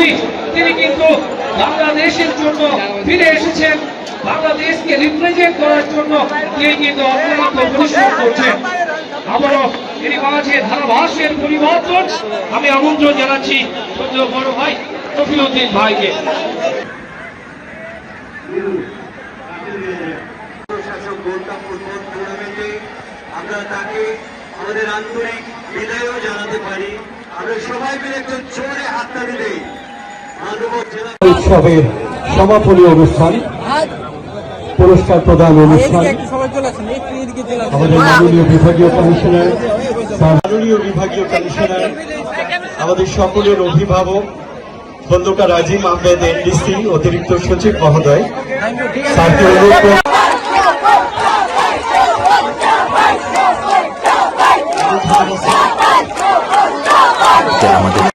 কবি, তিনি কিন্তু বাংলাদেশের জন্য ফিরে এসেছেন, বাংলাদেশকে রিপ্রেজেন্ট করার জন্য তিনি কিন্তু অক্লান্ত পরিশ্রম করছেন। আবারও এরই মাঝে ধারাভাষ্যের পরিবর্তন আমি আমন্ত্রণ জানাচ্ছি বড় ভাই শফিউদ্দিন ভাইকে। আমরা তাকে আমাদের আন্তরিক বিদায়ও জানাতে পারি। আমরা সবাই মিলে একটু জোরে হাততালি দেই। উৎসবের সমাপনী অনুষ্ঠান, পুরস্কার প্রদান অনুষ্ঠান আমাদের মাননীয় বিভাগীয় কমিশনার, আমাদের সকলের অভিভাবক খন্দকার আজিম আহমেদ এনডিসি অতিরিক্ত সচিব মহোদয়, স্যারকে অনুরোধ আমাদের